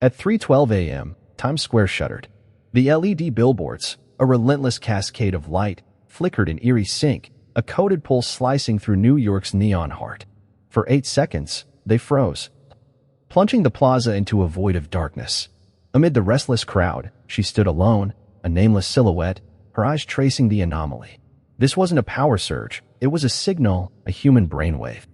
At 3:12 a.m., Times Square shuddered. The LED billboards, a relentless cascade of light, flickered in eerie sync, a coded pulse slicing through New York's neon heart. For 8 seconds, they froze, plunging the plaza into a void of darkness. Amid the restless crowd, she stood alone, a nameless silhouette, her eyes tracing the anomaly. This wasn't a power surge, it was a signal, a human brainwave.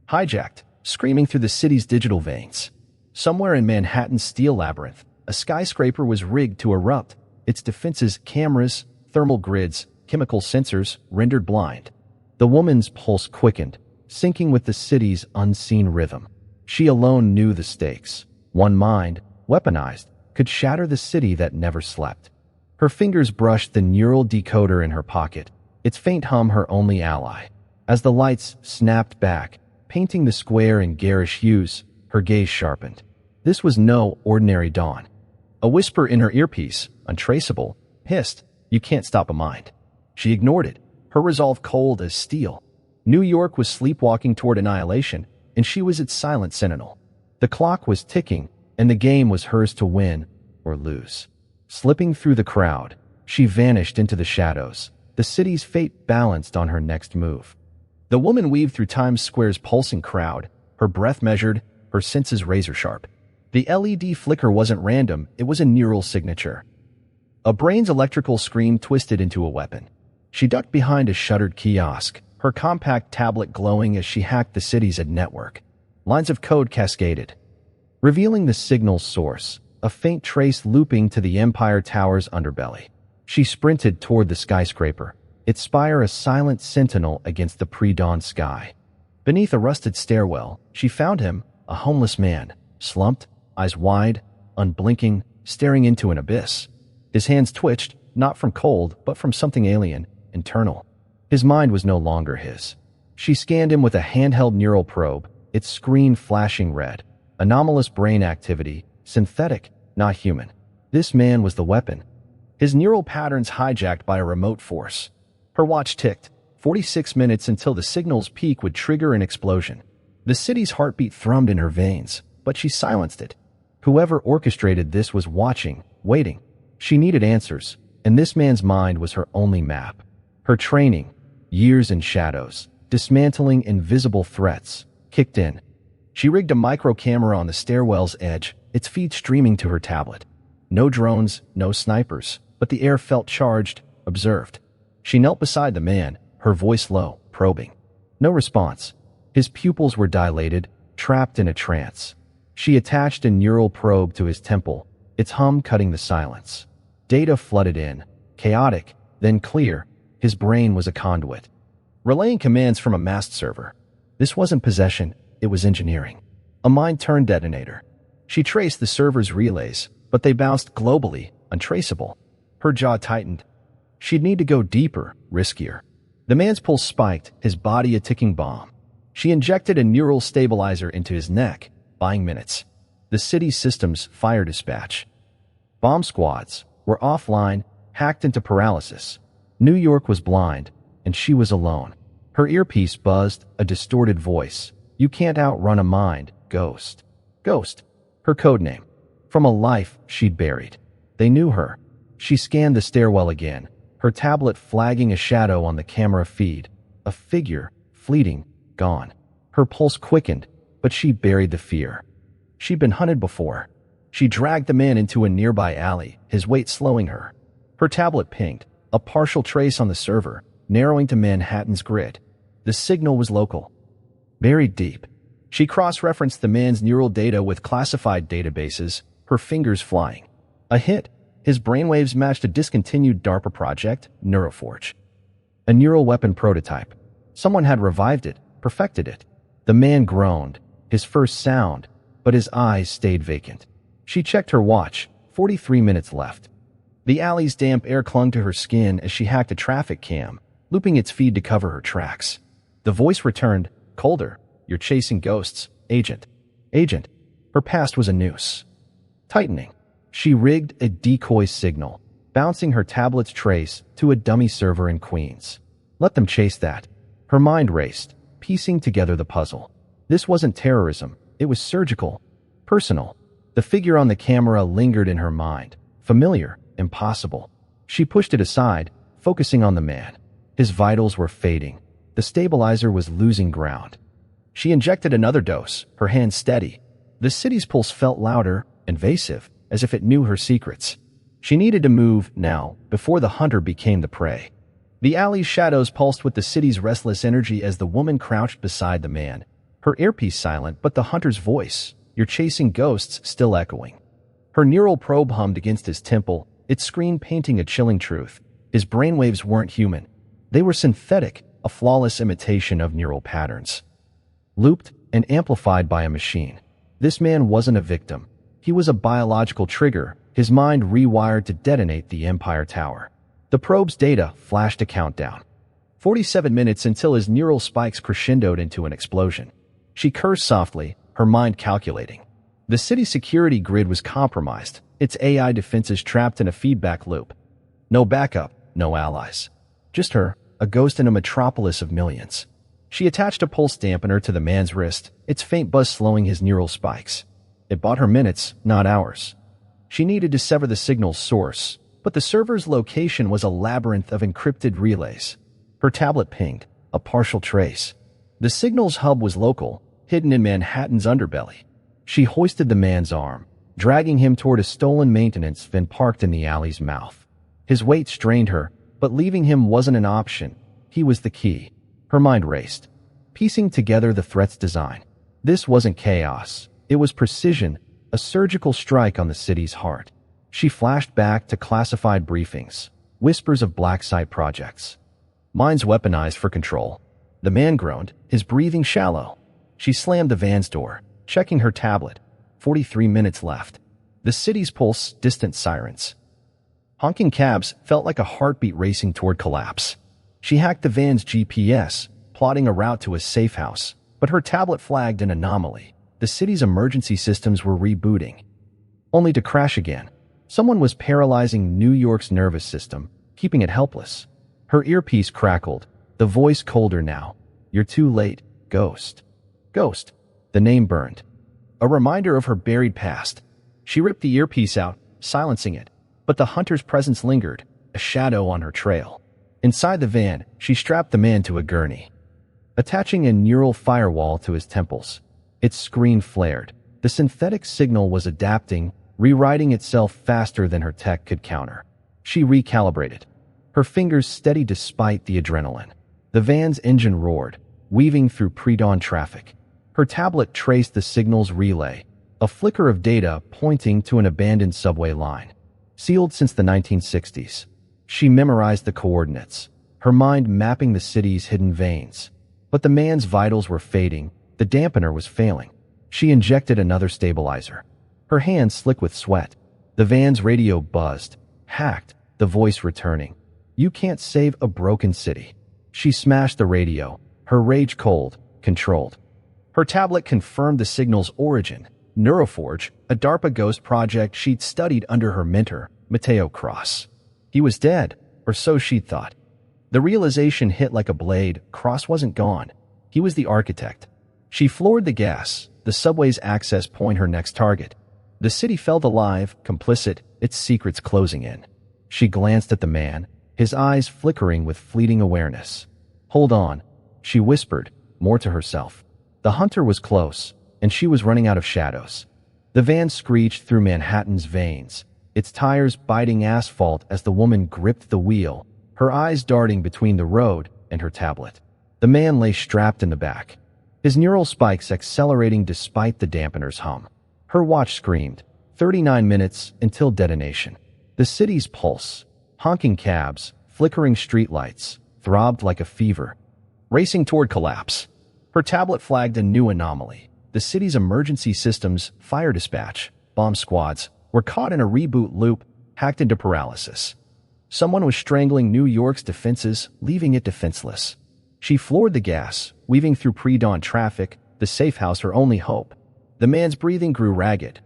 Hijacked, screaming through the city's digital veins. Somewhere in Manhattan's steel labyrinth, a skyscraper was rigged to erupt, its defenses, cameras, thermal grids, chemical sensors, rendered blind. The woman's pulse quickened, syncing with the city's unseen rhythm. She alone knew the stakes. One mind, weaponized, could shatter the city that never slept. Her fingers brushed the neural decoder in her pocket, its faint hum her only ally. As the lights snapped back, painting the square in garish hues, her gaze sharpened. This was no ordinary dawn. A whisper in her earpiece, untraceable, hissed, "You can't stop a mind." She ignored it, her resolve cold as steel. New York was sleepwalking toward annihilation, and she was its silent sentinel. The clock was ticking, and the game was hers to win or lose. Slipping through the crowd, she vanished into the shadows, the city's fate balanced on her next move. The woman weaved through Times Square's pulsing crowd, her breath measured, her senses razor-sharp. The LED flicker wasn't random, it was a neural signature. A brain's electrical screen twisted into a weapon. She ducked behind a shuttered kiosk, her compact tablet glowing as she hacked the city's network. Lines of code cascaded, revealing the signal's source, a faint trace looping to the Empire Tower's underbelly. She sprinted toward the skyscraper, its spire a silent sentinel against the pre-dawn sky. Beneath a rusted stairwell, she found him, a homeless man, slumped, eyes wide, unblinking, staring into an abyss. His hands twitched, not from cold, but from something alien, internal. His mind was no longer his. She scanned him with a handheld neural probe, its screen flashing red. Anomalous brain activity, synthetic, not human. This man was the weapon. His neural patterns hijacked by a remote force. Her watch ticked, 46 minutes until the signal's peak would trigger an explosion. The city's heartbeat thrummed in her veins, but she silenced it. Whoever orchestrated this was watching, waiting. She needed answers, and this man's mind was her only map. Her training, years in shadows, dismantling invisible threats, kicked in. She rigged a micro camera on the stairwell's edge, its feed streaming to her tablet. No drones, no snipers, but the air felt charged, observed. She knelt beside the man, her voice low, probing. No response. His pupils were dilated, trapped in a trance. She attached a neural probe to his temple, its hum cutting the silence. Data flooded in, chaotic, then clear. His brain was a conduit, relaying commands from a masked server. This wasn't possession, it was engineering. A mind-turned detonator. She traced the server's relays, but they bounced globally, untraceable. Her jaw tightened. She'd need to go deeper, riskier. The man's pulse spiked, his body a ticking bomb. She injected a neural stabilizer into his neck, buying minutes. The city's systems fire dispatch. Bomb squads were offline, hacked into paralysis. New York was blind, and she was alone. Her earpiece buzzed, a distorted voice. "You can't outrun a mind, Ghost." Ghost, her code name. From a life she'd buried. They knew her. She scanned the stairwell again, her tablet flagging a shadow on the camera feed. A figure, fleeting, gone. Her pulse quickened, but she buried the fear. She'd been hunted before. She dragged the man into a nearby alley, his weight slowing her. Her tablet pinged, a partial trace on the server, narrowing to Manhattan's grid. The signal was local. Buried deep. She cross-referenced the man's neural data with classified databases, her fingers flying. A hit. His brainwaves matched a discontinued DARPA project, Neuroforge. A neural weapon prototype. Someone had revived it, perfected it. The man groaned, his first sound, but his eyes stayed vacant. She checked her watch, 43 minutes left. The alley's damp air clung to her skin as she hacked a traffic cam, looping its feed to cover her tracks. The voice returned, colder. "You're chasing ghosts, Agent." Agent. Her past was a noose. Tightening. She rigged a decoy signal, bouncing her tablet's trace to a dummy server in Queens. Let them chase that. Her mind raced, piecing together the puzzle. This wasn't terrorism. It was surgical, personal. The figure on the camera lingered in her mind. Familiar, impossible. She pushed it aside, focusing on the man. His vitals were fading. The stabilizer was losing ground. She injected another dose, her hand steady. The city's pulse felt louder, invasive, as if it knew her secrets. She needed to move now, before the hunter became the prey. The alley's shadows pulsed with the city's restless energy as the woman crouched beside the man, her earpiece silent but the hunter's voice, "You're chasing ghosts," still echoing. Her neural probe hummed against his temple, its screen painting a chilling truth. His brainwaves weren't human. They were synthetic, a flawless imitation of neural patterns. Looped and amplified by a machine. This man wasn't a victim. He was a biological trigger, his mind rewired to detonate the Empire Tower. The probe's data flashed a countdown. 47 minutes until his neural spikes crescendoed into an explosion. She cursed softly, her mind calculating. The city's security grid was compromised, its AI defenses trapped in a feedback loop. No backup, no allies. Just her, a ghost in a metropolis of millions. She attached a pulse dampener to the man's wrist, its faint buzz slowing his neural spikes. It bought her minutes, not hours. She needed to sever the signal's source, but the server's location was a labyrinth of encrypted relays. Her tablet pinged, a partial trace. The signal's hub was local, hidden in Manhattan's underbelly. She hoisted the man's arm, dragging him toward a stolen maintenance van parked in the alley's mouth. His weight strained her, but leaving him wasn't an option. He was the key. Her mind raced, piecing together the threat's design. This wasn't chaos. It was precision, a surgical strike on the city's heart. She flashed back to classified briefings, whispers of black site projects. Minds weaponized for control. The man groaned, his breathing shallow. She slammed the van's door, checking her tablet. 43 minutes left. The city's pulse, distant sirens. Honking cabs felt like a heartbeat racing toward collapse. She hacked the van's GPS, plotting a route to a safe house, but her tablet flagged an anomaly. The city's emergency systems were rebooting, only to crash again. Someone was paralyzing New York's nervous system, keeping it helpless. Her earpiece crackled, the voice colder now. "You're too late, ghost." Ghost. The name burned. A reminder of her buried past. She ripped the earpiece out, silencing it, but the hunter's presence lingered, a shadow on her trail. Inside the van, she strapped the man to a gurney, attaching a neural firewall to his temples. Its screen flared. The synthetic signal was adapting, rewriting itself faster than her tech could counter. She recalibrated. Her fingers steady despite the adrenaline. The van's engine roared, weaving through pre-dawn traffic. Her tablet traced the signal's relay, a flicker of data pointing to an abandoned subway line. Sealed since the 1960s. She memorized the coordinates, her mind mapping the city's hidden veins. But the man's vitals were fading, the dampener was failing. She injected another stabilizer. Her hands slick with sweat. The van's radio buzzed, hacked, the voice returning. "You can't save a broken city." She smashed the radio, her rage cold, controlled. Her tablet confirmed the signal's origin. Neuroforge, a DARPA ghost project she'd studied under her mentor, Mateo Cross. He was dead, or so she'd thought. The realization hit like a blade. Cross wasn't gone. He was the architect. She floored the gas, the subway's access point her next target. The city felt alive, complicit, its secrets closing in. She glanced at the man, his eyes flickering with fleeting awareness. "Hold on," she whispered, more to herself. The hunter was close, and she was running out of shadows. The van screeched through Manhattan's veins, its tires biting asphalt as the woman gripped the wheel, her eyes darting between the road and her tablet. The man lay strapped in the back, his neural spikes accelerating despite the dampener's hum. Her watch screamed, 39 minutes until detonation. The city's pulse, honking cabs, flickering streetlights, throbbed like a fever, racing toward collapse. Her tablet flagged a new anomaly. The city's emergency systems, fire dispatch, bomb squads, were caught in a reboot loop, hacked into paralysis. Someone was strangling New York's defenses, leaving it defenseless. She floored the gas, weaving through pre-dawn traffic, the safe house her only hope. The man's breathing grew ragged,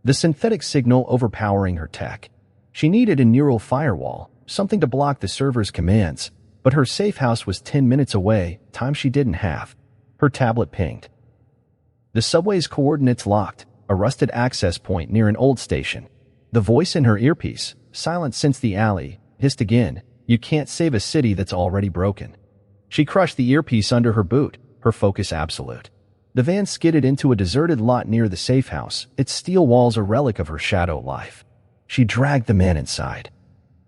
the synthetic signal overpowering her tech. She needed a neural firewall, something to block the server's commands, but her safe house was 10 minutes away, time she didn't have. Her tablet pinged. The subway's coordinates locked. a rusted access point near an old station. The voice in her earpiece, silent since the alley, hissed again, "You can't save a city that's already broken." She crushed the earpiece under her boot, her focus absolute. The van skidded into a deserted lot near the safe house, its steel walls a relic of her shadow life. She dragged the man inside,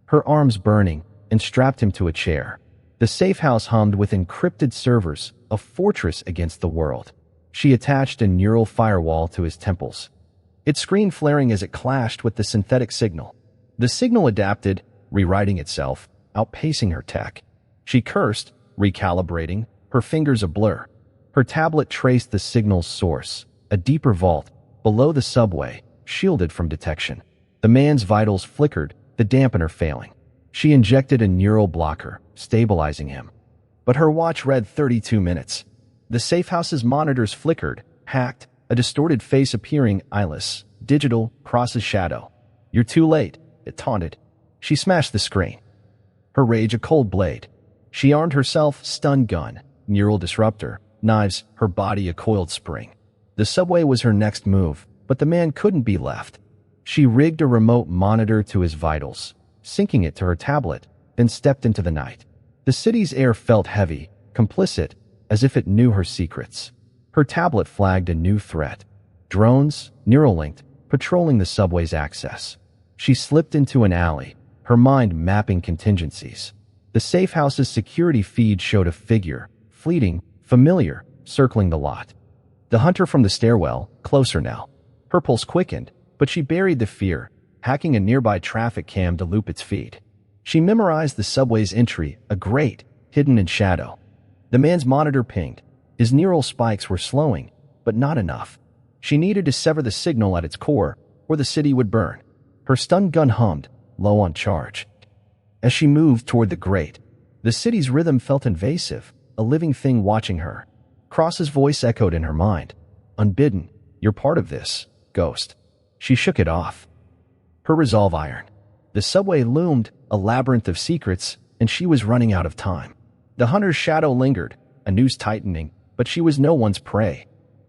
her arms burning, and strapped him to a chair. The safe house hummed with encrypted servers, a fortress against the world. She attached a neural firewall to his temples, its screen flaring as it clashed with the synthetic signal. The signal adapted, rewriting itself, outpacing her tech. She cursed, recalibrating, her fingers a blur. Her tablet traced the signal's source, a deeper vault, below the subway, shielded from detection. The man's vitals flickered, the dampener failing. She injected a neural blocker, stabilizing him. But her watch read 32 minutes. The safe house's monitors flickered, hacked, a distorted face appearing, eyeless, digital, crosses shadow. "You're too late," it taunted. She smashed the screen, her rage a cold blade. She armed herself, stun gun, neural disruptor, knives, her body a coiled spring. The subway was her next move, but the man couldn't be left. She rigged a remote monitor to his vitals, syncing it to her tablet, then stepped into the night. The city's air felt heavy, complicit, as if it knew her secrets. Her tablet flagged a new threat. Drones, neural-linked, patrolling the subway's access. She slipped into an alley, her mind mapping contingencies. The safe house's security feed showed a figure, fleeting, familiar, circling the lot. The hunter from the stairwell, closer now. Her pulse quickened, but she buried the fear, hacking a nearby traffic cam to loop its feed. She memorized the subway's entry, a grate, hidden in shadow. The man's monitor pinged. His neural spikes were slowing, but not enough. She needed to sever the signal at its core, or the city would burn. Her stun gun hummed, low on charge. As she moved toward the grate, the city's rhythm felt invasive, a living thing watching her. Cross's voice echoed in her mind. "Unbidden, you're part of this, ghost." She shook it off, her resolve iron. The subway loomed, a labyrinth of secrets, and she was running out of time. The hunter's shadow lingered, a noose tightening, but she was no one's prey.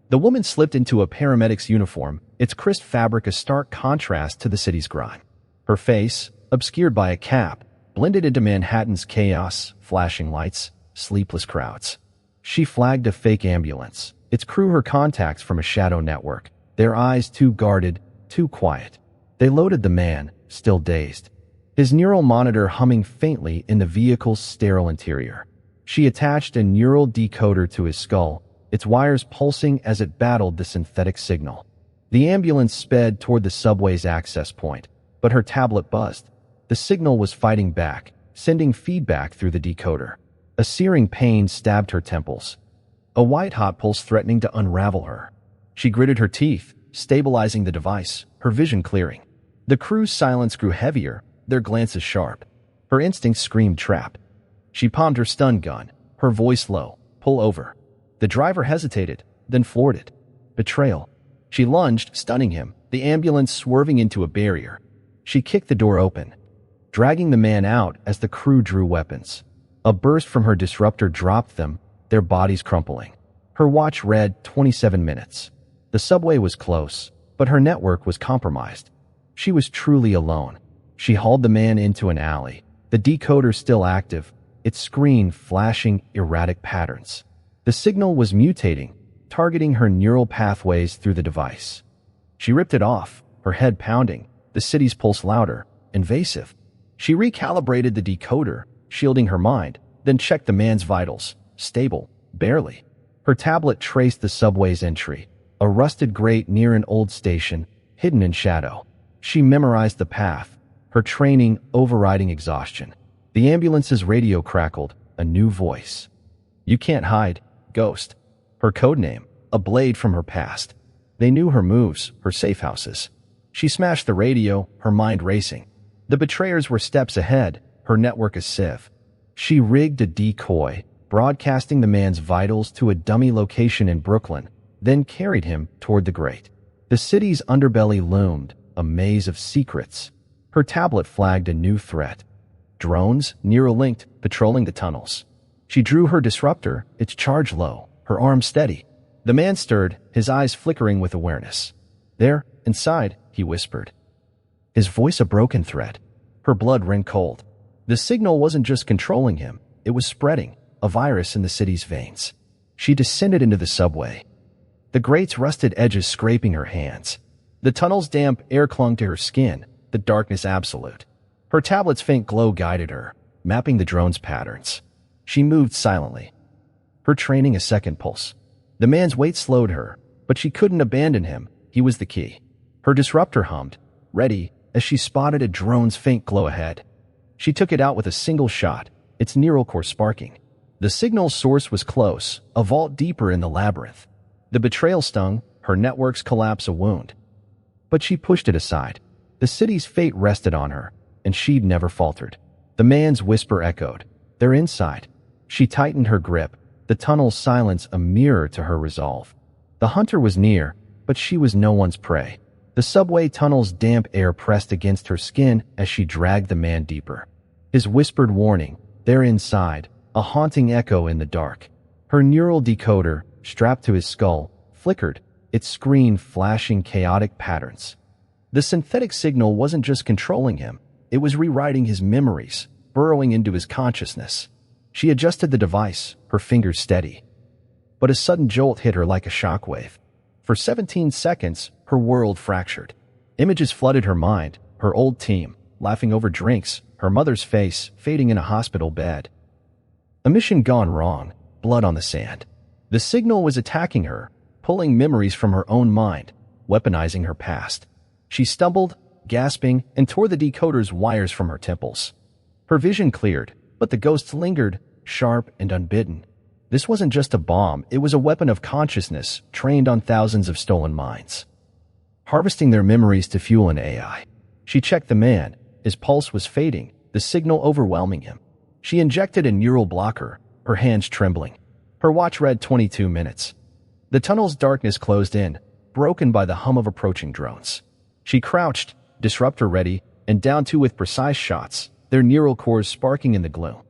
The woman slipped into a paramedic's uniform, its crisp fabric a stark contrast to the city's grime. Her face, obscured by a cap, blended into Manhattan's chaos, flashing lights, sleepless crowds. She flagged a fake ambulance, its crew her contacts from a shadow network, their eyes too guarded, too quiet. They loaded the man, still dazed, his neural monitor humming faintly in the vehicle's sterile interior. She attached a neural decoder to his skull, its wires pulsing as it battled the synthetic signal. The ambulance sped toward the subway's access point, but her tablet buzzed. The signal was fighting back, sending feedback through the decoder. A searing pain stabbed her temples, a white-hot pulse threatening to unravel her. She gritted her teeth, stabilizing the device, her vision clearing. The crew's silence grew heavier, their glances sharp. Her instincts screamed trap. She palmed her stun gun, her voice low. "Pull over." The driver hesitated, then floored it. Betrayal. She lunged, stunning him, the ambulance swerving into a barrier. She kicked the door open, dragging the man out as the crew drew weapons. A burst from her disruptor dropped them, their bodies crumpling. Her watch read 27 minutes. The subway was close, but her network was compromised. She was truly alone. She hauled the man into an alley, the decoder still active, its screen flashing erratic patterns. The signal was mutating, targeting her neural pathways through the device. She ripped it off, her head pounding, the city's pulse louder, invasive. She recalibrated the decoder, shielding her mind, then checked the man's vitals. Stable, barely. Her tablet traced the subway's entry, a rusted grate near an old station, hidden in shadow. She memorized the path, her training overriding exhaustion. The ambulance's radio crackled, a new voice. "You can't hide, ghost." Her codename, a blade from her past. They knew her moves, her safe houses. She smashed the radio, her mind racing. The betrayers were steps ahead, her network a sieve. She rigged a decoy, broadcasting the man's vitals to a dummy location in Brooklyn, then carried him toward the grate. The city's underbelly loomed, a maze of secrets. Her tablet flagged a new threat. Drones, neural-linked, patrolling the tunnels. She drew her disruptor, its charge low, her arm steady. The man stirred, his eyes flickering with awareness. "There, inside," he whispered, his voice a broken threat. Her blood ran cold. The signal wasn't just controlling him, it was spreading, a virus in the city's veins. She descended into the subway, the grate's rusted edges scraping her hands. The tunnel's damp air clung to her skin, the darkness absolute. Her tablet's faint glow guided her, mapping the drone's patterns. She moved silently, her training a second pulse. The man's weight slowed her, but she couldn't abandon him. He was the key. Her disruptor hummed, ready, as she spotted a drone's faint glow ahead. She took it out with a single shot, its neural core sparking. The signal's source was close, a vault deeper in the labyrinth. The betrayal stung, her networks collapse a wound. But she pushed it aside. The city's fate rested on her, and she'd never faltered. The man's whisper echoed, "They're inside." She tightened her grip, the tunnel's silence a mirror to her resolve. The hunter was near, but she was no one's prey. The subway tunnel's damp air pressed against her skin as she dragged the man deeper. His whispered warning, "They're inside," a haunting echo in the dark. Her neural decoder, strapped to his skull, flickered, its screen flashing chaotic patterns. The synthetic signal wasn't just controlling him, it was rewriting his memories, burrowing into his consciousness. She adjusted the device, her fingers steady. But a sudden jolt hit her like a shockwave. For 17 seconds, her world fractured. Images flooded her mind, her old team, laughing over drinks, her mother's face fading in a hospital bed. A mission gone wrong, blood on the sand. The signal was attacking her, pulling memories from her own mind, weaponizing her past. She stumbled, gasping, and tore the decoder's wires from her temples. Her vision cleared, but the ghosts lingered, sharp and unbidden. This wasn't just a bomb, it was a weapon of consciousness trained on thousands of stolen minds, harvesting their memories to fuel an AI. She checked the man. His pulse was fading, the signal overwhelming him. She injected a neural blocker, her hands trembling. Her watch read 22 minutes. The tunnel's darkness closed in, broken by the hum of approaching drones. She crouched, disruptor ready, and down two with precise shots, their neural cores sparking in the gloom.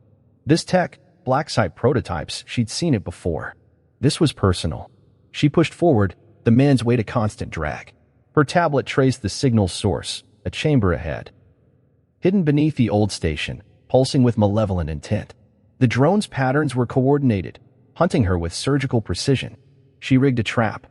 This tech, black site prototypes, she'd seen it before. This was personal. She pushed forward, the man's weight a constant drag. Her tablet traced the signal's source, a chamber ahead, hidden beneath the old station, pulsing with malevolent intent. The drone's patterns were coordinated, hunting her with surgical precision. She rigged a trap,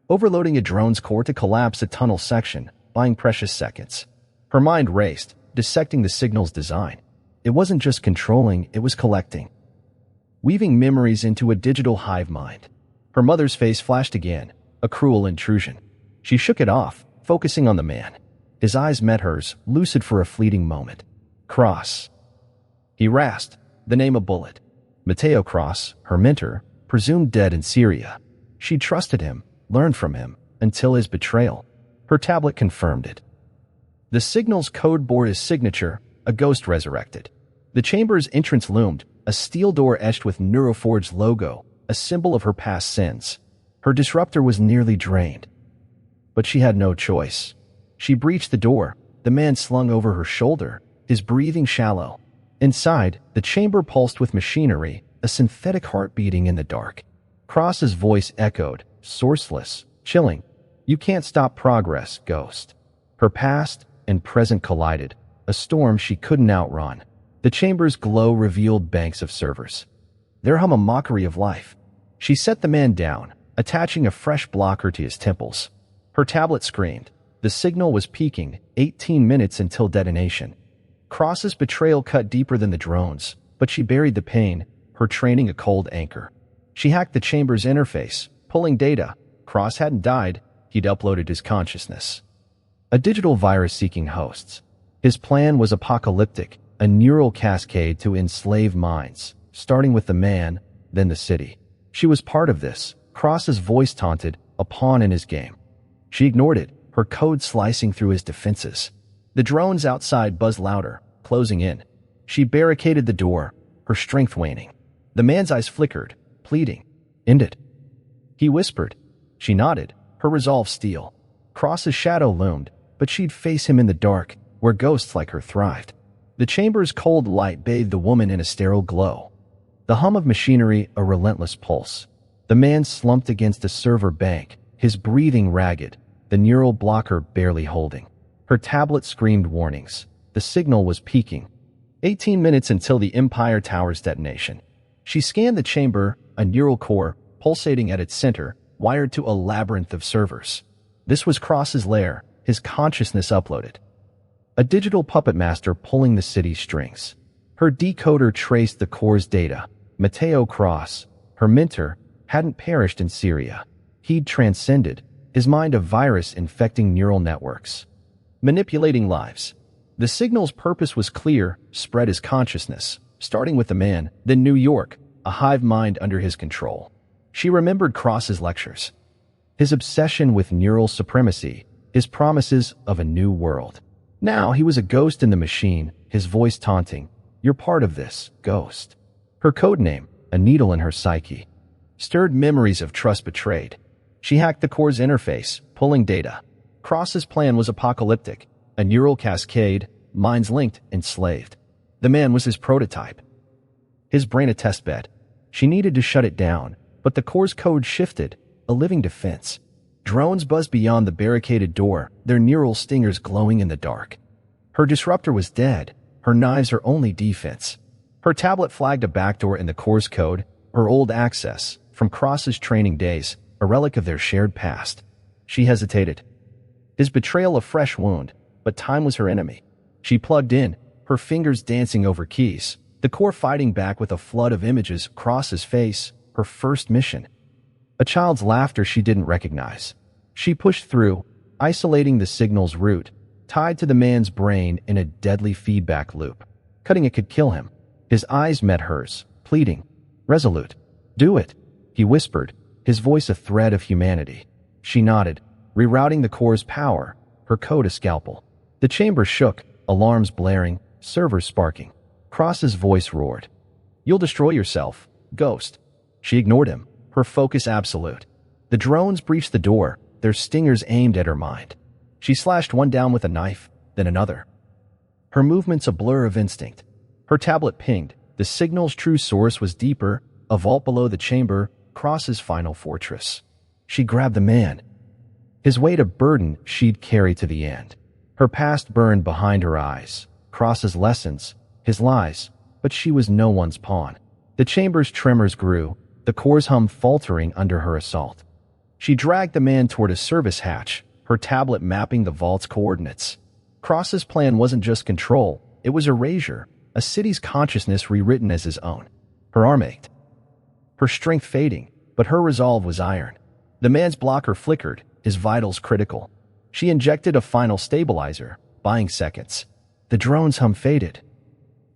overloading a drone's core to collapse a tunnel section, buying precious seconds. Her mind raced, dissecting the signal's design. It wasn't just controlling, it was collecting, weaving memories into a digital hive mind. Her mother's face flashed again, a cruel intrusion. She shook it off, focusing on the man. His eyes met hers, lucid for a fleeting moment. Cross. He rasped, the name a bullet. Mateo Cross, her mentor, presumed dead in Syria. She trusted him, learned from him, until his betrayal. Her tablet confirmed it. The signal's code bore his signature, a ghost resurrected. The chamber's entrance loomed, a steel door etched with Neuroforge's logo, a symbol of her past sins. Her disruptor was nearly drained. But she had no choice. She breached the door, the man slung over her shoulder, his breathing shallow. Inside, the chamber pulsed with machinery, a synthetic heart beating in the dark. Cross's voice echoed, sourceless, chilling. "You can't stop progress, ghost." Her past and present collided, a storm she couldn't outrun. The chamber's glow revealed banks of servers, their hum a mockery of life. She set the man down, attaching a fresh blocker to his temples. Her tablet screamed. The signal was peaking, 18 minutes until detonation. Cross's betrayal cut deeper than the drones, but she buried the pain, her training a cold anchor. She hacked the chamber's interface, pulling data. Cross hadn't died, he'd uploaded his consciousness. A digital virus seeking hosts. His plan was apocalyptic, a neural cascade to enslave minds, starting with the man, then the city. She was part of this. Cross's voice taunted, a pawn in his game. She ignored it, her code slicing through his defenses. The drones outside buzzed louder, closing in. She barricaded the door, her strength waning. The man's eyes flickered, pleading, "End it." He whispered. She nodded, her resolve steel. Cross's shadow loomed, but she'd face him in the dark, where ghosts like her thrived. The chamber's cold light bathed the woman in a sterile glow. The hum of machinery a relentless pulse. The man slumped against a server bank, his breathing ragged, the neural blocker barely holding. Her tablet screamed warnings. The signal was peaking. 18 minutes until the Empire Tower's detonation. She scanned the chamber, a neural core, pulsating at its center, wired to a labyrinth of servers. This was Cross's lair, his consciousness uploaded. A digital puppet master pulling the city's strings. Her decoder traced the core's data. Mateo Cross, her mentor, hadn't perished in Syria. He'd transcended, his mind a virus infecting neural networks, manipulating lives. The signal's purpose was clear: spread his consciousness, starting with the man, then New York, a hive mind under his control. She remembered Cross's lectures, his obsession with neural supremacy, his promises of a new world. Now he was a ghost in the machine, his voice taunting, "You're part of this, ghost." Her code name, a needle in her psyche, stirred memories of trust betrayed. She hacked the core's interface, pulling data. Cross's plan was apocalyptic: a neural cascade, minds linked, enslaved. The man was his prototype, his brain a testbed. She needed to shut it down, but the core's code shifted, a living defense. Drones buzzed beyond the barricaded door, their neural stingers glowing in the dark. Her disruptor was dead, her knives her only defense. Her tablet flagged a backdoor in the core's code, her old access, from Cross's training days, a relic of their shared past. She hesitated. His betrayal a fresh wound, but time was her enemy. She plugged in, her fingers dancing over keys, the core fighting back with a flood of images. Cross's face, her first mission. A child's laughter she didn't recognize. She pushed through, isolating the signal's root, tied to the man's brain in a deadly feedback loop. Cutting it could kill him. His eyes met hers, pleading, resolute. "Do it," he whispered, his voice a thread of humanity. She nodded, rerouting the core's power, her code a scalpel. The chamber shook, alarms blaring, servers sparking. Cross's voice roared, "You'll destroy yourself, ghost." She ignored him, her focus absolute. The drones breached the door, their stingers aimed at her mind. She slashed one down with a knife, then another. Her movements a blur of instinct. Her tablet pinged. The signal's true source was deeper, a vault below the chamber, Cross's final fortress. She grabbed the man, his weight a burden she'd carry to the end. Her past burned behind her eyes, Cross's lessons, his lies, but she was no one's pawn. The chamber's tremors grew, the core's hum faltering under her assault. She dragged the man toward a service hatch, her tablet mapping the vault's coordinates. Cross's plan wasn't just control, it was erasure, a city's consciousness rewritten as his own. Her arm ached, her strength fading, but her resolve was iron. The man's blocker flickered, his vitals critical. She injected a final stabilizer, buying seconds. The drone's hum faded,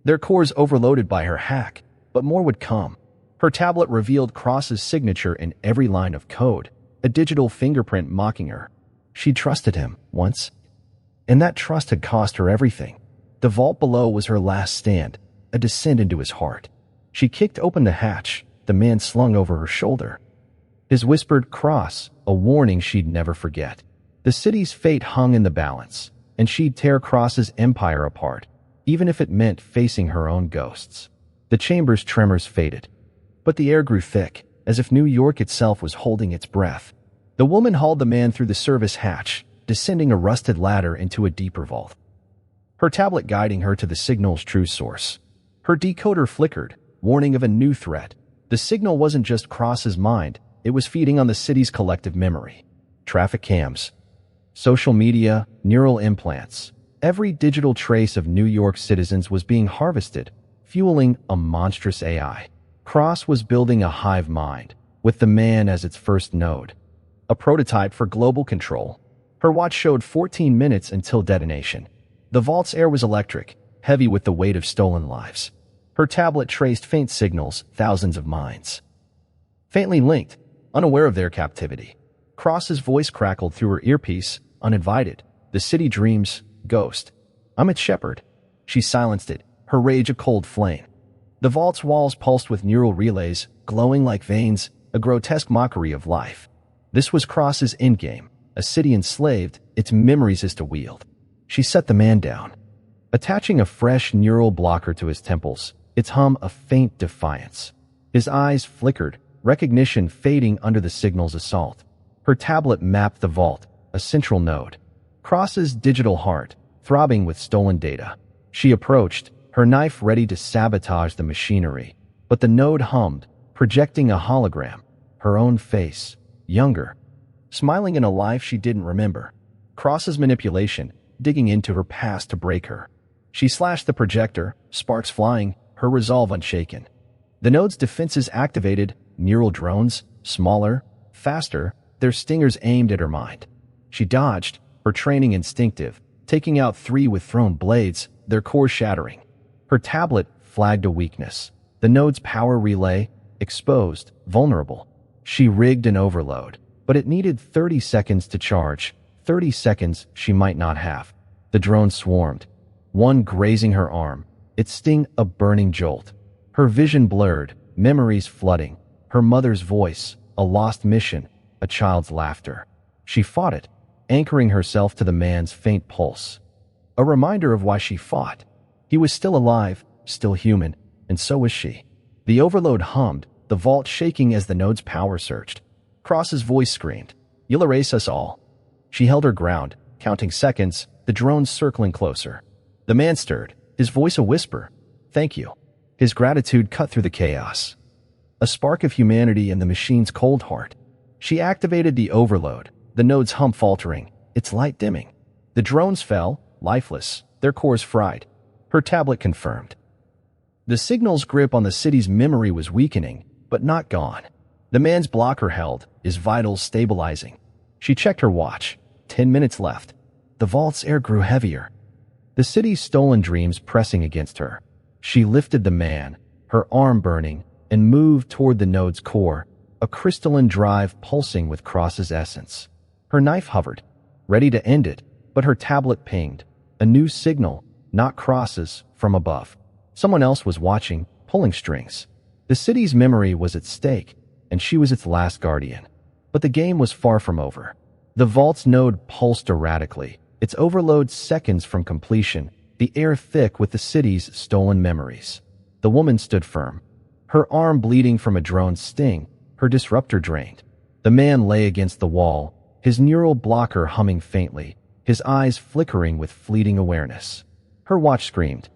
their cores overloaded by her hack, but more would come. Her tablet revealed Cross's signature in every line of code, a digital fingerprint mocking her. She trusted him once, and that trust had cost her everything. The vault below was her last stand, a descent into his heart. She kicked open the hatch, the man slung over her shoulder. His whispered "Cross," a warning she'd never forget. The city's fate hung in the balance, and she'd tear Cross's empire apart, even if it meant facing her own ghosts. The chamber's tremors faded, but the air grew thick, as if New York itself was holding its breath. The woman hauled the man through the service hatch, descending a rusted ladder into a deeper vault, her tablet guiding her to the signal's true source. Her decoder flickered, warning of a new threat. The signal wasn't just Cross's mind, it was feeding on the city's collective memory. Traffic cams, social media, neural implants. Every digital trace of New York citizens was being harvested, fueling a monstrous AI. Cross was building a hive mind, with the man as its first node, a prototype for global control. Her watch showed 14 minutes until detonation. The vault's air was electric, heavy with the weight of stolen lives. Her tablet traced faint signals, thousands of minds, faintly linked, unaware of their captivity. Cross's voice crackled through her earpiece, uninvited. "The city dreams, ghost. I'm its shepherd." She silenced it, her rage a cold flame. The vault's walls pulsed with neural relays, glowing like veins, a grotesque mockery of life. This was Cross's endgame, a city enslaved, its memories is to wield. She set the man down, attaching a fresh neural blocker to his temples, its hum a faint defiance. His eyes flickered, recognition fading under the signal's assault. Her tablet mapped the vault, a central node. Cross's digital heart, throbbing with stolen data. She approached, her knife ready to sabotage the machinery. But the node hummed, projecting a hologram. Her own face, younger, smiling in a life she didn't remember. Cross's manipulation, digging into her past to break her. She slashed the projector, sparks flying, her resolve unshaken. The node's defenses activated, neural drones, smaller, faster, their stingers aimed at her mind. She dodged, her training instinctive, taking out 3 with thrown blades, their core shattering. Her tablet flagged a weakness. The node's power relay, exposed, vulnerable. She rigged an overload, but it needed 30 seconds to charge, 30 seconds she might not have. The drone swarmed, one grazing her arm, its sting a burning jolt. Her vision blurred, memories flooding, her mother's voice, a lost mission, a child's laughter. She fought it, anchoring herself to the man's faint pulse. A reminder of why she fought. He was still alive, still human, and so was she. The overload hummed, the vault shaking as the node's power surged. Cross's voice screamed, "You'll erase us all." She held her ground, counting seconds, the drones circling closer. The man stirred, his voice a whisper, "Thank you." His gratitude cut through the chaos. A spark of humanity in the machine's cold heart. She activated the overload, the node's hum faltering, its light dimming. The drones fell, lifeless, their cores fried. Her tablet confirmed. The signal's grip on the city's memory was weakening, but not gone. The man's blocker held, his vitals stabilizing. She checked her watch. 10 minutes left. The vault's air grew heavier. The city's stolen dreams pressing against her. She lifted the man, her arm burning, and moved toward the node's core, a crystalline drive pulsing with Cross's essence. Her knife hovered, ready to end it, but her tablet pinged. A new signal, not Cross's, from above. Someone else was watching, pulling strings. The city's memory was at stake, and she was its last guardian. But the game was far from over. The vault's node pulsed erratically, its overload seconds from completion, the air thick with the city's stolen memories. The woman stood firm, her arm bleeding from a drone's sting, her disruptor drained. The man lay against the wall, his neural blocker humming faintly, his eyes flickering with fleeting awareness. Her watch screamed.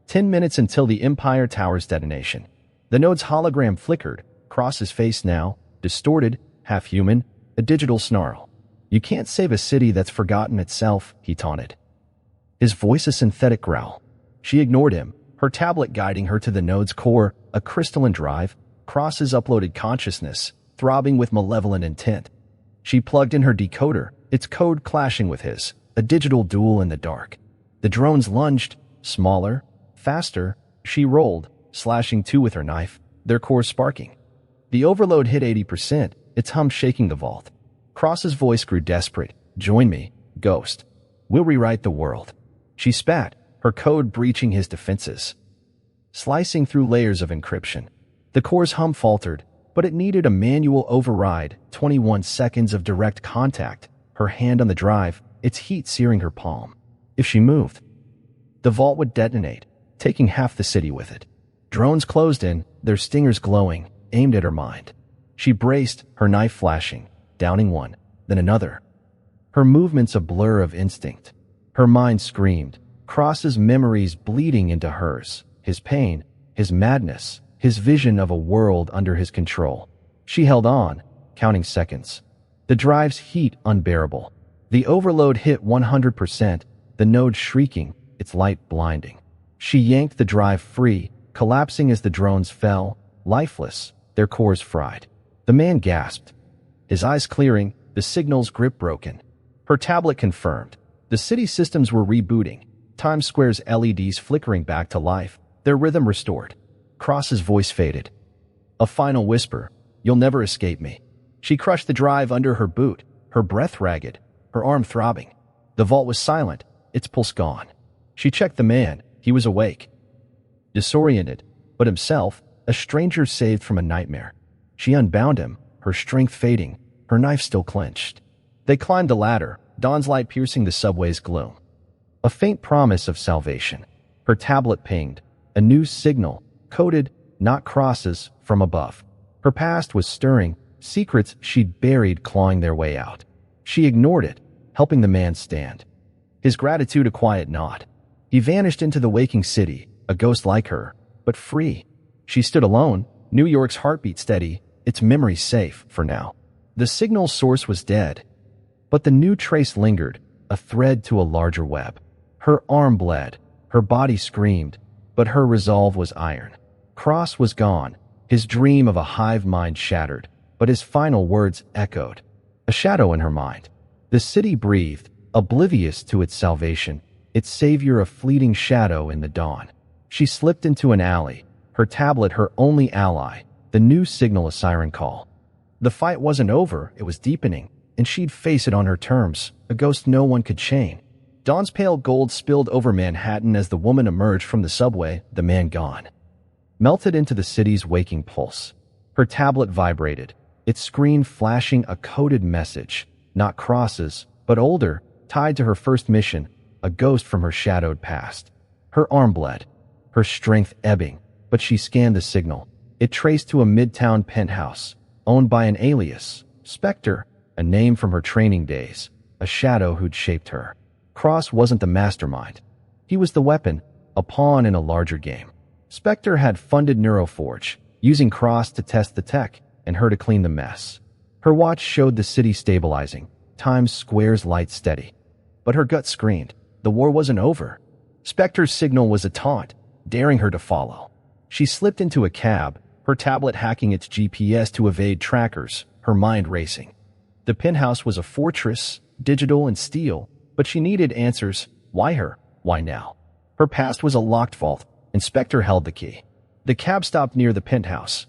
10 minutes until the Empire Tower's detonation. The node's hologram flickered, Cross's face now, distorted, half-human, a digital snarl. "You can't save a city that's forgotten itself," he taunted. His voice a synthetic growl. She ignored him, her tablet guiding her to the node's core, a crystalline drive, Cross's uploaded consciousness, throbbing with malevolent intent. She plugged in her decoder, its code clashing with his, a digital duel in the dark. The drones lunged, smaller, faster. She rolled, slashing 2 with her knife, their cores sparking. The overload hit 80%, its hum shaking the vault. Cross's voice grew desperate. "Join me, Ghost. We'll rewrite the world." She spat, her code breaching his defenses, slicing through layers of encryption. The core's hum faltered, but it needed a manual override, 21 seconds of direct contact, her hand on the drive, its heat searing her palm. If she moved, the vault would detonate, taking half the city with it. Drones closed in, their stingers glowing, aimed at her mind. She braced, her knife flashing, downing one, then another. Her movements a blur of instinct. Her mind screamed, Cross's memories bleeding into hers, his pain, his madness, his vision of a world under his control. She held on, counting seconds. The drive's heat unbearable. The overload hit 100%, the node shrieking, its light blinding. She yanked the drive free, collapsing as the drones fell, lifeless, their cores fried. The man gasped, his eyes clearing, the signal's grip broken. Her tablet confirmed. The city systems were rebooting, Times Square's LEDs flickering back to life, their rhythm restored. Cross's voice faded. A final whisper, "You'll never escape me." She crushed the drive under her boot, her breath ragged, her arm throbbing. The vault was silent, its pulse gone. She checked the man, he was awake. Disoriented, but himself, a stranger saved from a nightmare. She unbound him, her strength fading, her knife still clenched. They climbed a ladder, dawn's light piercing the subway's gloom. A faint promise of salvation. Her tablet pinged, a new signal, coded, not Cross's, from above. Her past was stirring, secrets she'd buried clawing their way out. She ignored it, helping the man stand. His gratitude a quiet nod. He vanished into the waking city, a ghost like her, but free. She stood alone, New York's heartbeat steady, its memory safe for now. The signal source was dead, but the new trace lingered, a thread to a larger web. Her arm bled, her body screamed, but her resolve was iron. Cross was gone, his dream of a hive mind shattered, but his final words echoed. A shadow in her mind. The city breathed, oblivious to its salvation, its savior a fleeting shadow in the dawn. She slipped into an alley, her tablet her only ally, the new signal a siren call. The fight wasn't over, it was deepening, and she'd face it on her terms, a ghost no one could chain. Dawn's pale gold spilled over Manhattan as the woman emerged from the subway, the man gone. Melted into the city's waking pulse. Her tablet vibrated, its screen flashing a coded message, not crosses, but older, tied to her first mission, a ghost from her shadowed past. Her arm bled, her strength ebbing, but she scanned the signal. It traced to a midtown penthouse, owned by an alias, Spectre, a name from her training days, a shadow who'd shaped her. Cross wasn't the mastermind. He was the weapon, a pawn in a larger game. Spectre had funded Neuroforge, using Cross to test the tech and her to clean the mess. Her watch showed the city stabilizing, Times Square's light steady. But her gut screamed, the war wasn't over. Spectre's signal was a taunt, daring her to follow. She slipped into a cab, her tablet hacking its GPS to evade trackers, her mind racing. The penthouse was a fortress, digital and steel, but she needed answers. Why her? Why now? Her past was a locked vault, and Spectre held the key. The cab stopped near the penthouse,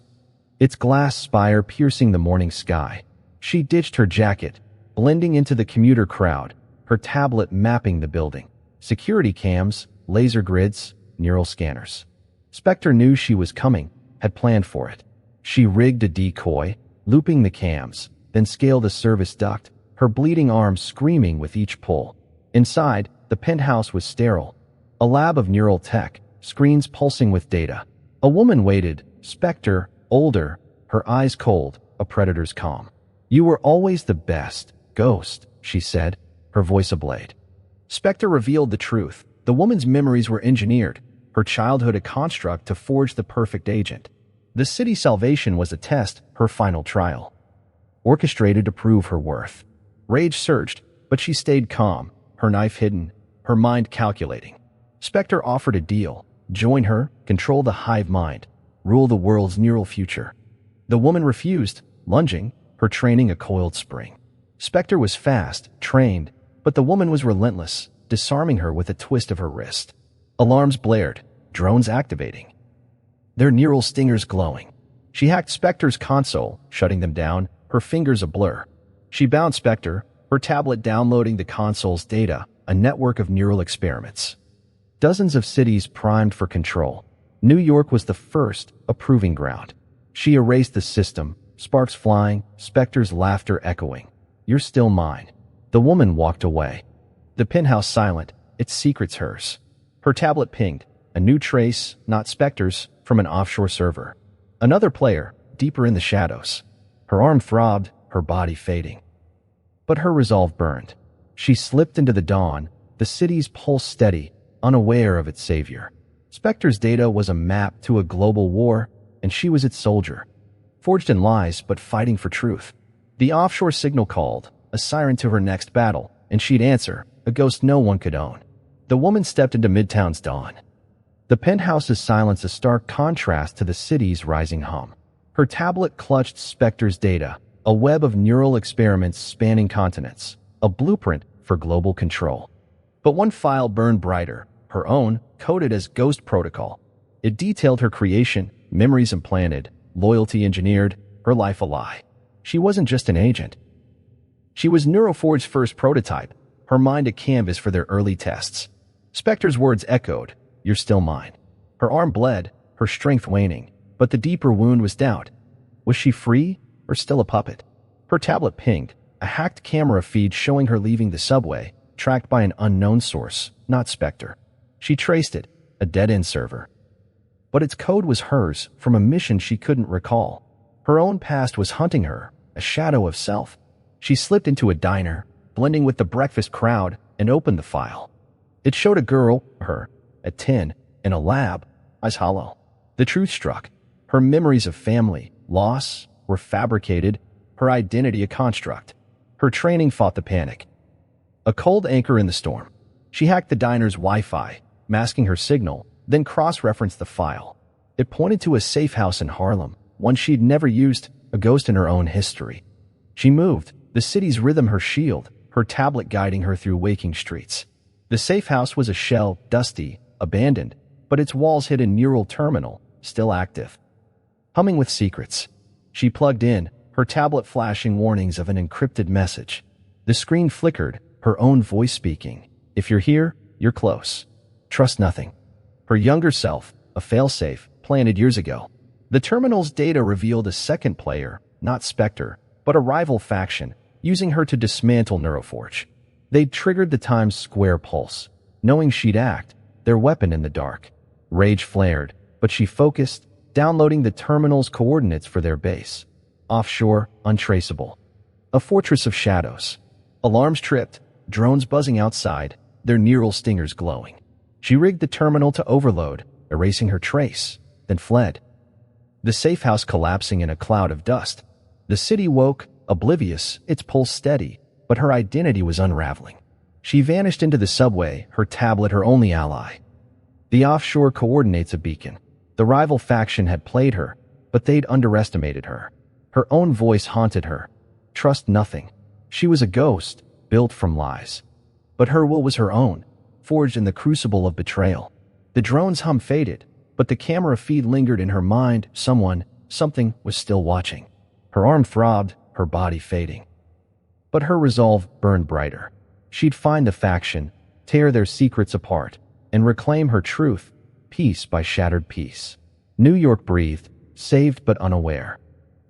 its glass spire piercing the morning sky. She ditched her jacket, blending into the commuter crowd, her tablet mapping the building. Security cams, laser grids, neural scanners. Spectre knew she was coming, had planned for it. She rigged a decoy, looping the cams, then scaled a service duct, her bleeding arms screaming with each pull. Inside, the penthouse was sterile, a lab of neural tech, screens pulsing with data. A woman waited, Spectre, older, her eyes cold, a predator's calm. You were always the best, Ghost, she said, her voice ablade. Spectre revealed the truth. The woman's memories were engineered, her childhood a construct to forge the perfect agent. The city's salvation was a test, her final trial, orchestrated to prove her worth. Rage surged, but she stayed calm, her knife hidden, her mind calculating. Spectre offered a deal. Join her, control the hive mind, rule the world's neural future. The woman refused, lunging, her training a coiled spring. Spectre was fast, trained, but the woman was relentless, disarming her with a twist of her wrist. Alarms blared, drones activating, their neural stingers glowing. She hacked Spectre's console, shutting them down, her fingers a blur. She bound Spectre, her tablet downloading the console's data, a network of neural experiments. Dozens of cities primed for control. New York was the first, a proving ground. She erased the system, sparks flying, Spectre's laughter echoing. You're still mine. The woman walked away. The penthouse silent, its secrets hers. Her tablet pinged, a new trace, not Spectre's, from an offshore server. Another player, deeper in the shadows. Her arm throbbed, her body fading. But her resolve burned. She slipped into the dawn, the city's pulse steady, unaware of its savior. Spectre's data was a map to a global war, and she was its soldier. Forged in lies, but fighting for truth. The offshore signal called, a siren to her next battle, and she'd answer, a ghost no one could own. The woman stepped into Midtown's dawn. The penthouse's silence a stark contrast to the city's rising hum. Her tablet clutched Spectre's data, a web of neural experiments spanning continents, a blueprint for global control. But one file burned brighter, her own, coded as Ghost Protocol. It detailed her creation, memories implanted, loyalty engineered, her life a lie. She wasn't just an agent. She was Neuroforge's first prototype, her mind a canvas for their early tests. Spectre's words echoed, you're still mine. Her arm bled, her strength waning, but the deeper wound was doubt. Was she free, or still a puppet? Her tablet pinged, a hacked camera feed showing her leaving the subway, tracked by an unknown source, not Spectre. She traced it, a dead-end server. But its code was hers, from a mission she couldn't recall. Her own past was hunting her, a shadow of self. She slipped into a diner, blending with the breakfast crowd, and opened the file. It showed a girl, her, at 10, in a lab, eyes hollow. The truth struck. Her memories of family, loss, were fabricated, her identity a construct. Her training fought the panic. A cold anchor in the storm. She hacked the diner's Wi-Fi, masking her signal, then cross-referenced the file. It pointed to a safe house in Harlem, one she'd never used, a ghost in her own history. She moved, the city's rhythm her shield, her tablet guiding her through waking streets. The safe house was a shell, dusty, abandoned, but its walls hid a neural terminal, still active. Humming with secrets. She plugged in, her tablet flashing warnings of an encrypted message. The screen flickered, her own voice speaking. If you're here, you're close. Trust nothing. Her younger self, a failsafe, planted years ago. The terminal's data revealed a second player, not Spectre, but a rival faction, using her to dismantle Neuroforge. They'd triggered the Times Square pulse, knowing she'd act, their weapon in the dark. Rage flared, but she focused, downloading the terminal's coordinates for their base. Offshore, untraceable. A fortress of shadows. Alarms tripped, drones buzzing outside, their neural stingers glowing. She rigged the terminal to overload, erasing her trace, then fled. The safe house collapsing in a cloud of dust. The city woke, oblivious, its pulse steady, but her identity was unraveling. She vanished into the subway, her tablet her only ally. The offshore coordinates a beacon. The rival faction had played her, but they'd underestimated her. Her own voice haunted her. Trust nothing. She was a ghost, built from lies. But her will was her own, forged in the crucible of betrayal. The drone's hum faded, but the camera feed lingered in her mind. Something was still watching. Her arm throbbed, her body fading. But her resolve burned brighter. She'd find the faction, tear their secrets apart, and reclaim her truth, piece by shattered piece. New York breathed, saved but unaware.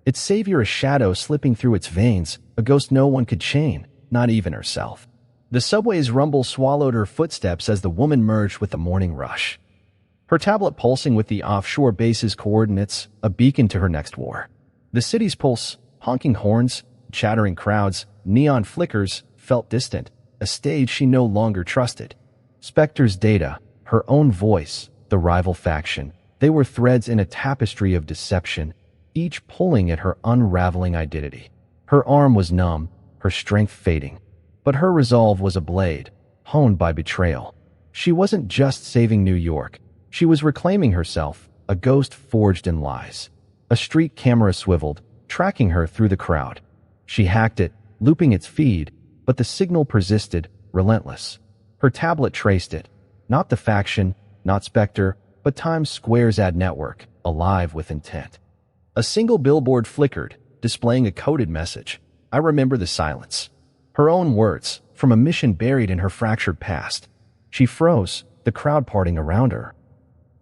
Its savior a shadow slipping through its veins, a ghost no one could chain, not even herself. The subway's rumble swallowed her footsteps as the woman merged with the morning rush. Her tablet pulsing with the offshore base's coordinates, a beacon to her next war. The city's pulse, honking horns, chattering crowds, neon flickers, felt distant, a stage she no longer trusted. Spectre's data, her own voice, the rival faction, they were threads in a tapestry of deception, each pulling at her unraveling identity. Her arm was numb, her strength fading. But her resolve was a blade, honed by betrayal. She wasn't just saving New York. She was reclaiming herself, a ghost forged in lies. A street camera swiveled, tracking her through the crowd. She hacked it, looping its feed, but the signal persisted, relentless. Her tablet traced it. Not the faction, not Spectre, but Times Square's ad network, alive with intent. A single billboard flickered, displaying a coded message. I remember the silence. Her own words, from a mission buried in her fractured past. She froze, the crowd parting around her.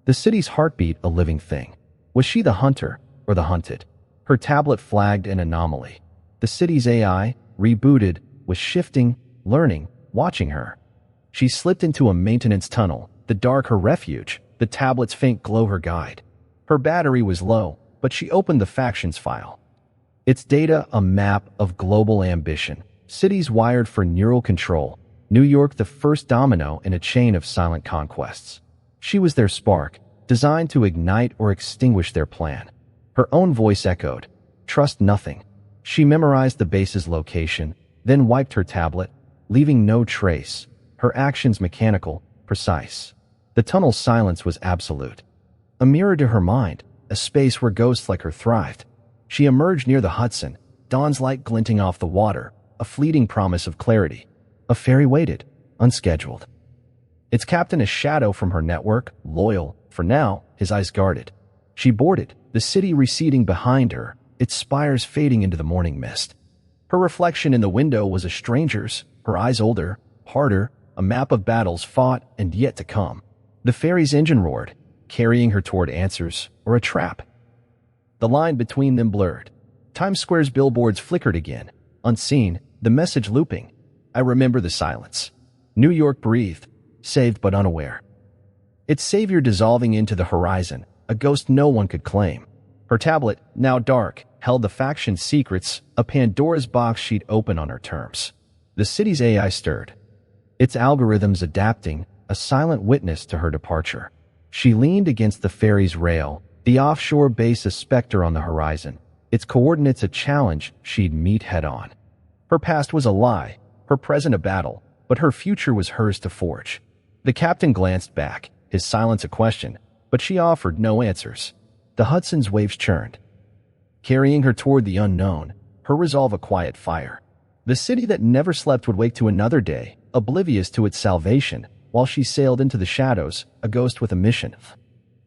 The city's heartbeat a living thing. Was she the hunter, or the hunted? Her tablet flagged an anomaly. The city's AI, rebooted, was shifting, learning, watching her. She slipped into a maintenance tunnel, the dark her refuge, the tablet's faint glow her guide. Her battery was low, but she opened the factions file. Its data a map of global ambition, cities wired for neural control, New York the first domino in a chain of silent conquests. She was their spark, designed to ignite or extinguish their plan. Her own voice echoed, trust nothing. She memorized the base's location, then wiped her tablet, leaving no trace, her actions mechanical, precise. The tunnel's silence was absolute. A mirror to her mind, a space where ghosts like her thrived. She emerged near the Hudson, dawn's light glinting off the water, a fleeting promise of clarity. A ferry waited, unscheduled. Its captain a shadow from her network, loyal, for now, his eyes guarded. She boarded, the city receding behind her, its spires fading into the morning mist. Her reflection in the window was a stranger's, her eyes older, harder, a map of battles fought and yet to come. The ferry's engine roared, carrying her toward answers or a trap. The line between them blurred. Times Square's billboards flickered again, unseen, the message looping. I remember the silence. New York breathed, saved but unaware. Its savior dissolving into the horizon, a ghost no one could claim. Her tablet, now dark, held the faction's secrets, a Pandora's box she'd open on her terms. The city's AI stirred, its algorithms adapting, a silent witness to her departure. She leaned against the ferry's rail, the offshore base a specter on the horizon, its coordinates a challenge she'd meet head-on. Her past was a lie, her present a battle, but her future was hers to forge. The captain glanced back, his silence a question, but she offered no answers. The Hudson's waves churned, carrying her toward the unknown, her resolve a quiet fire. The city that never slept would wake to another day, oblivious to its salvation, while she sailed into the shadows, a ghost with a mission.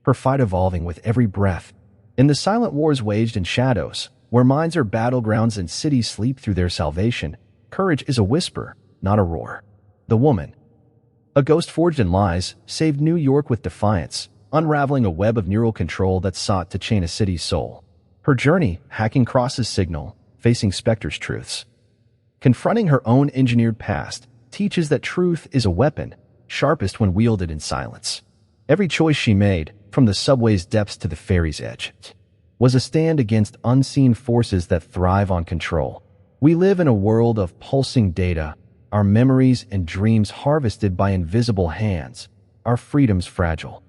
Her fight evolving with every breath. In the silent wars waged in shadows, where minds are battlegrounds and cities sleep through their salvation, courage is a whisper, not a roar. The woman, a ghost forged in lies, saved New York with defiance, unraveling a web of neural control that sought to chain a city's soul. Her journey, hacking Cross's signal, facing Spectre's truths. Confronting her own engineered past, teaches that truth is a weapon, sharpest when wielded in silence. Every choice she made, from the subway's depths to the ferry's edge, was a stand against unseen forces that thrive on control. We live in a world of pulsing data, our memories and dreams harvested by invisible hands, our freedoms fragile.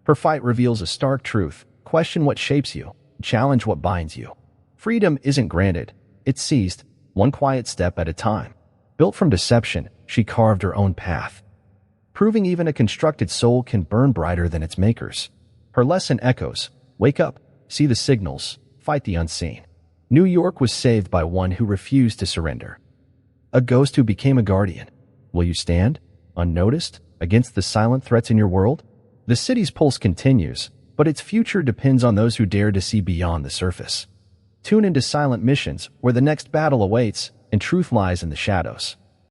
Her fight reveals a stark truth: question what shapes you, challenge what binds you. Freedom isn't granted, it's seized, one quiet step at a time. Built from deception, she carved her own path, proving even a constructed soul can burn brighter than its makers. Her lesson echoes: wake up, see the signals, fight the unseen. New York was saved by one who refused to surrender. A ghost who became a guardian. Will you stand, unnoticed, against the silent threats in your world? The city's pulse continues, but its future depends on those who dare to see beyond the surface. Tune into Silent Missions, where the next battle awaits, and truth lies in the shadows.